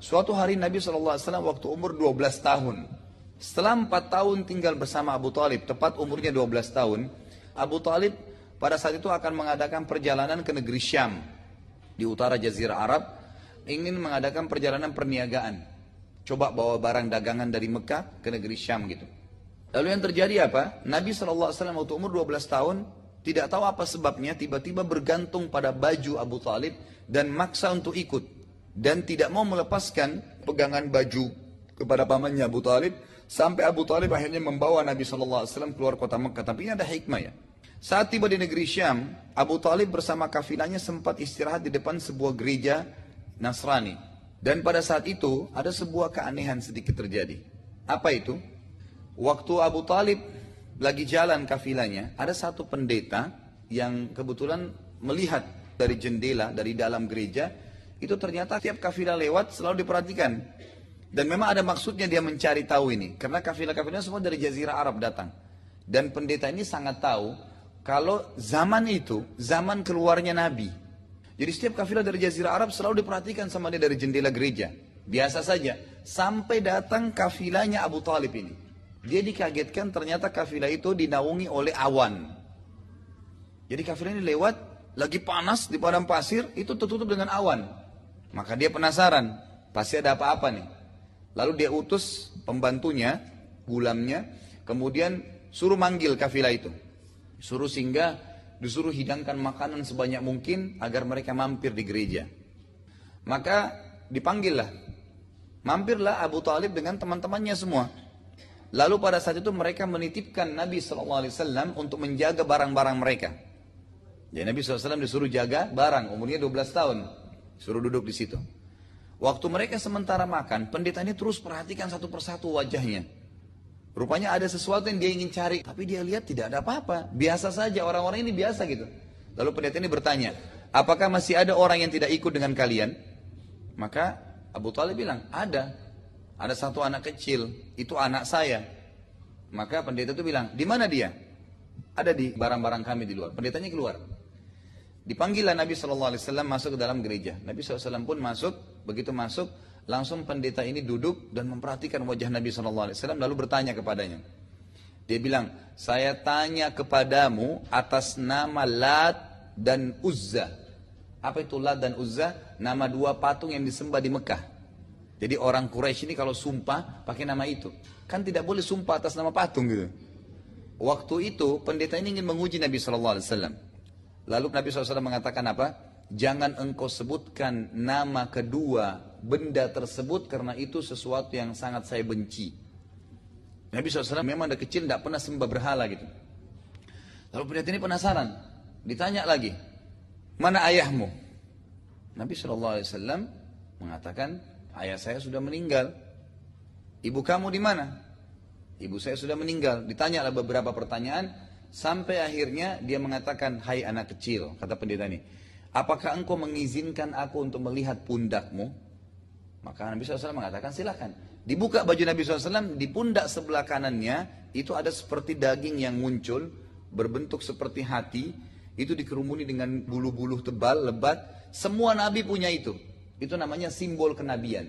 Suatu hari Nabi SAW waktu umur 12 tahun. Setelah 4 tahun tinggal bersama Abu Talib, tepat umurnya 12 tahun, Abu Talib pada saat itu akan mengadakan perjalanan ke negeri Syam di utara Jazirah Arab, ingin mengadakan perjalanan perniagaan. Coba bawa barang dagangan dari Mekah ke negeri Syam gitu. Lalu yang terjadi apa? Nabi SAW waktu umur 12 tahun, tidak tahu apa sebabnya, tiba-tiba bergantung pada baju Abu Talib dan maksa untuk ikut. Dan tidak mau melepaskan pegangan baju kepada pamannya Abu Talib, sampai Abu Talib akhirnya membawa Nabi SAW keluar kota Mekah. Tapi ini ada hikmah ya. Saat tiba di negeri Syam, Abu Talib bersama kafilahnya sempat istirahat di depan sebuah gereja Nasrani. Dan pada saat itu ada sebuah keanehan sedikit terjadi. Apa itu? Waktu Abu Talib lagi jalan kafilahnya, ada satu pendeta yang kebetulan melihat dari jendela, dari dalam gereja, itu ternyata tiap kafilah lewat selalu diperhatikan. Dan memang ada maksudnya dia mencari tahu ini. Karena kafilah-kafilah semua dari Jazirah Arab datang. Dan pendeta ini sangat tahu kalau zaman itu, zaman keluarnya Nabi. Jadi setiap kafilah dari Jazirah Arab selalu diperhatikan sama dia dari jendela gereja. Biasa saja. Sampai datang kafilahnya Abu Talib ini. Dia dikagetkan ternyata kafilah itu dinaungi oleh awan. Jadi kafilah ini lewat, lagi panas di padang pasir, itu tertutup dengan awan. Maka dia penasaran, pasti ada apa-apa nih. Lalu dia utus pembantunya, gulamnya, kemudian suruh manggil kafilah itu. Suruh singgah, disuruh hidangkan makanan sebanyak mungkin agar mereka mampir di gereja. Maka dipanggillah. Mampirlah Abu Talib dengan teman-temannya semua. Lalu pada saat itu mereka menitipkan Nabi SAW untuk menjaga barang-barang mereka. Jadi Nabi SAW disuruh jaga barang, umurnya 12 tahun. Suruh duduk di situ. Waktu mereka sementara makan, pendeta ini terus perhatikan satu persatu wajahnya. Rupanya ada sesuatu yang dia ingin cari, tapi dia lihat tidak ada apa-apa. Biasa saja, orang-orang ini biasa gitu. Lalu pendeta ini bertanya, apakah masih ada orang yang tidak ikut dengan kalian? Maka Abu Talib bilang, ada. Ada satu anak kecil, itu anak saya. Maka pendeta itu bilang, di mana dia? Ada di barang-barang kami di luar. Pendetanya keluar. Dipanggillah Nabi SAW masuk ke dalam gereja. Nabi SAW pun masuk, begitu masuk, langsung pendeta ini duduk dan memperhatikan wajah Nabi SAW lalu bertanya kepadanya. Dia bilang, saya tanya kepadamu atas nama Lat dan Uzza. Apa itu Lat dan Uzza? Nama dua patung yang disembah di Mekah. Jadi orang Quraisy ini kalau sumpah pakai nama itu. Kan tidak boleh sumpah atas nama patung gitu. Waktu itu pendeta ini ingin menguji Nabi SAW. Lalu Nabi SAW mengatakan apa? Jangan engkau sebutkan nama kedua benda tersebut karena itu sesuatu yang sangat saya benci. Nabi SAW memang dari kecil tidak pernah sembah berhala gitu. Lalu pendeta ini penasaran. Ditanya lagi, mana ayahmu? Nabi SAW mengatakan, ayah saya sudah meninggal. Ibu kamu di mana? Ibu saya sudah meninggal. Ditanyalah beberapa pertanyaan. Sampai akhirnya dia mengatakan, hai anak kecil, kata pendeta ini, apakah engkau mengizinkan aku untuk melihat pundakmu? Maka Nabi SAW mengatakan, silakan. Dibuka baju Nabi SAW, di pundak sebelah kanannya, itu ada seperti daging yang muncul, berbentuk seperti hati, itu dikerumuni dengan bulu-bulu tebal, lebat. Semua Nabi punya itu. Itu namanya simbol kenabian.